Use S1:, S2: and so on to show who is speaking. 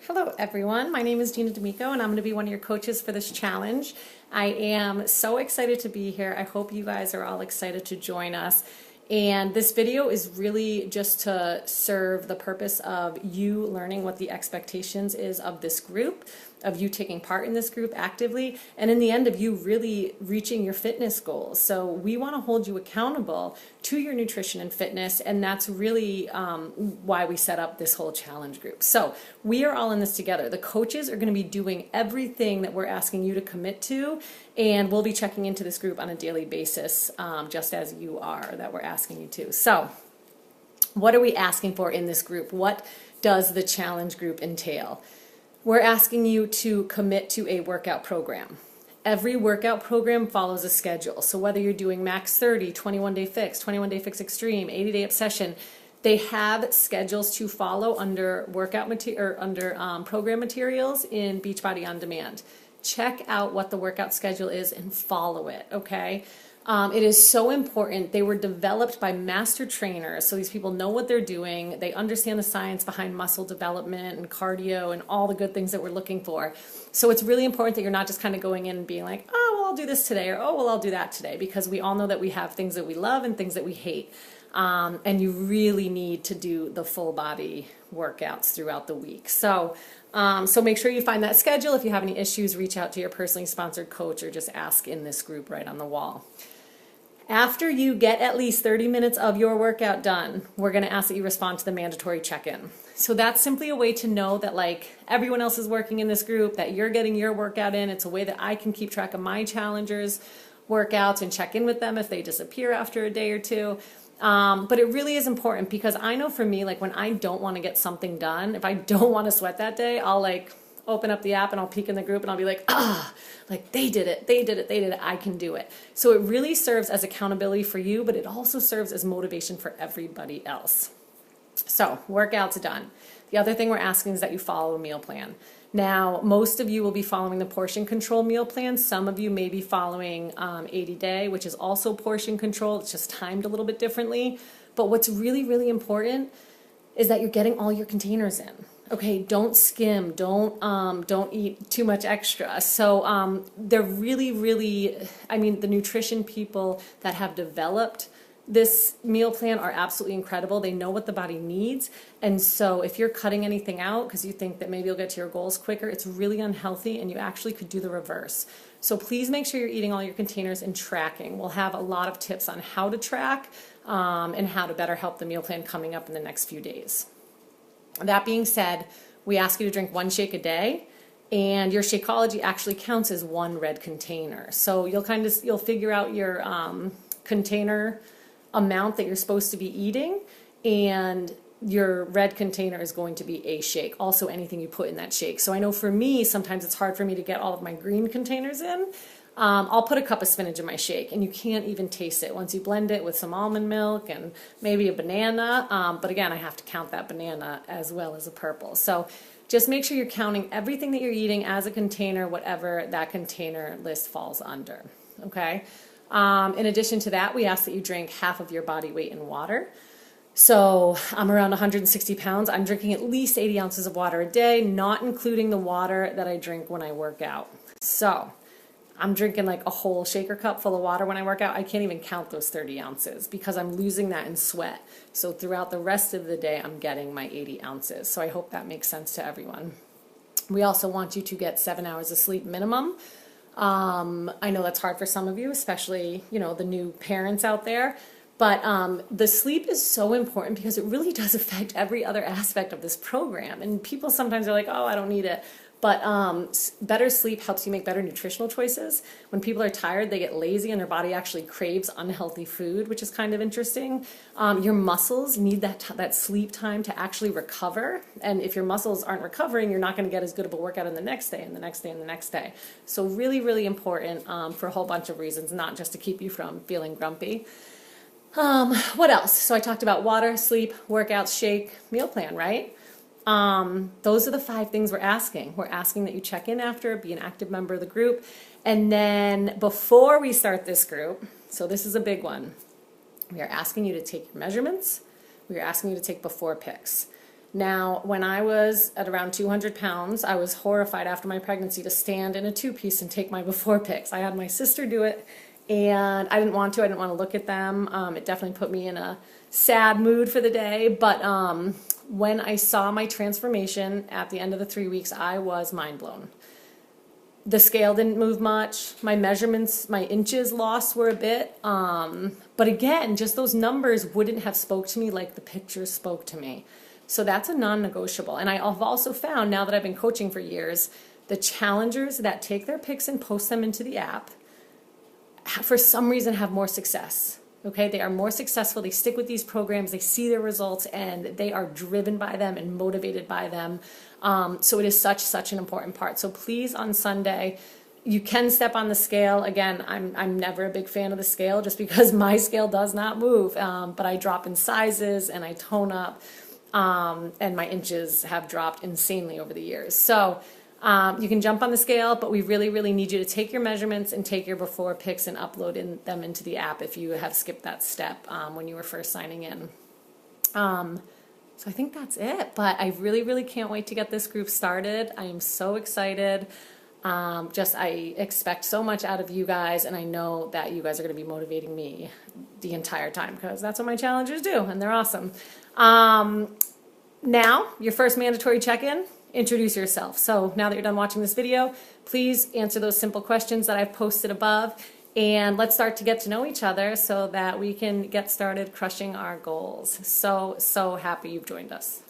S1: Hello everyone, my name is Gina D'Amico and I'm going to be one of your coaches for this challenge. I am so excited to be here. I hope you guys are all excited to join us. And this video is really just to serve the purpose of you learning what the expectations is of this group, of you taking part in this group actively, and in the end of you really reaching your fitness goals. So we want to hold you accountable to your nutrition and fitness, and that's really why we set up this whole challenge group. So we are all in this together. The coaches are going to be doing everything that we're asking you to commit to, and we'll be checking into this group on a daily basis, just as you are, that we're asking you to. So what are we asking for in this group? What does the challenge group entail? We're asking you to commit to a workout program. Every workout program follows a schedule. So whether you're doing Max 30, 21-day fix, 21-day fix extreme, 80-day obsession, they have schedules to follow under program materials in Beachbody On Demand. Check out what the workout schedule is and follow it, okay? It is so important. They were developed by master trainers, so these people know what they're doing. They understand the science behind muscle development and cardio and all the good things that we're looking for. So it's really important that you're not just kind of going in and being like, oh, well, I'll do this today, or oh, well, I'll do that today, because we all know that we have things that we love and things that we hate. And you really need to do the full body workouts throughout the week. So make sure you find that schedule. If you have any issues, reach out to your personally sponsored coach or just ask in this group right on the wall. After you get at least 30 minutes of your workout done, we're going to ask that you respond to the mandatory check-in. So that's simply a way to know that like everyone else is working in this group, that you're getting your workout in. It's a way that I can keep track of my challengers' workouts and check in with them if they disappear after a day or two. But it really is important, because I know for me, like when I don't want to get something done, if I don't want to sweat that day, I'll like open up the app and I'll peek in the group and I'll be like, like they did it, I can do it. So it really serves as accountability for you, but it also serves as motivation for everybody else. So workouts done. The other thing we're asking is that you follow a meal plan. Now, most of you will be following the portion control meal plan. Some of you may be following 80-day, which is also portion control. It's just timed a little bit differently. But what's really, really important is that you're getting all your containers in. Okay, don't skim, don't eat too much extra. So they're really, I mean, the nutrition people that have developed this meal plan are absolutely incredible. They know what the body needs. And so if you're cutting anything out because you think that maybe you'll get to your goals quicker, it's really unhealthy and you actually could do the reverse. So please make sure you're eating all your containers and tracking. We'll have a lot of tips on how to track and how to better help the meal plan coming up in the next few days. That being said, we ask you to drink 1 shake a day, and your Shakeology actually counts as 1 red container. So you'll figure out your container amount that you're supposed to be eating, and your red container is going to be a shake. Also anything you put in that shake. So I know for me, sometimes it's hard for me to get all of my green containers in. I'll put a cup of spinach in my shake and you can't even taste it once you blend it with some almond milk and maybe a banana. But again, I have to count that banana as well as a purple. So just make sure you're counting everything that you're eating as a container, whatever that container list falls under. Okay. In addition to that, we ask that you drink half of your body weight in water. So I'm around 160 pounds. I'm drinking at least 80 ounces of water a day, not including the water that I drink when I work out. So I'm drinking like a whole shaker cup full of water when I work out. I can't even count those 30 ounces because I'm losing that in sweat. So throughout the rest of the day, I'm getting my 80 ounces. So I hope that makes sense to everyone. We also want you to get 7 hours of sleep minimum. I know that's hard for some of you, especially, the new parents out there. But the sleep is so important because it really does affect every other aspect of this program. And people sometimes are like, oh, I don't need it. But better sleep helps you make better nutritional choices. When people are tired, they get lazy and their body actually craves unhealthy food, which is kind of interesting. Your muscles need that sleep time to actually recover. And if your muscles aren't recovering, you're not going to get as good of a workout in the next day and the next day and the next day. So really, really important for a whole bunch of reasons, not just to keep you from feeling grumpy. What else? So I talked about water, sleep, workouts, shake, meal plan, right? Those are the 5 things we're asking. We're asking that you check in after, be an active member of the group. And then before we start this group, so this is a big one, we are asking you to take your measurements. We are asking you to take before pics. Now, when I was at around 200 pounds, I was horrified after my pregnancy to stand in a two-piece and take my before pics. I had my sister do it, and I didn't want to. I didn't want to look at them. It definitely put me in a sad mood for the day. But when I saw my transformation at the end of the 3 weeks, I was mind blown. The scale didn't move much. My measurements, my inches lost were a bit. But again, just those numbers wouldn't have spoke to me like the pictures spoke to me. So that's a non-negotiable. And I've also found, now that I've been coaching for years, the challengers that take their pics and post them into the app, for some reason, have more success. Okay, they are more successful. They stick with these programs. They see their results, and they are driven by them and motivated by them. So it is such an important part. So please, on Sunday, you can step on the scale. Again, I'm never a big fan of the scale just because my scale does not move. But I drop in sizes and I tone up, and my inches have dropped insanely over the years. So you can jump on the scale, but we really need you to take your measurements and take your before pics and upload them into the app if you have skipped that step when you were first signing in. So I think that's it, but I really can't wait to get this group started. I am so excited. I expect so much out of you guys, and I know that you guys are going to be motivating me the entire time because that's what my challengers do, and they're awesome. Now, your first mandatory check-in. Introduce yourself. So now that you're done watching this video, please answer those simple questions that I've posted above, and let's start to get to know each other so that we can get started crushing our goals. So happy you've joined us.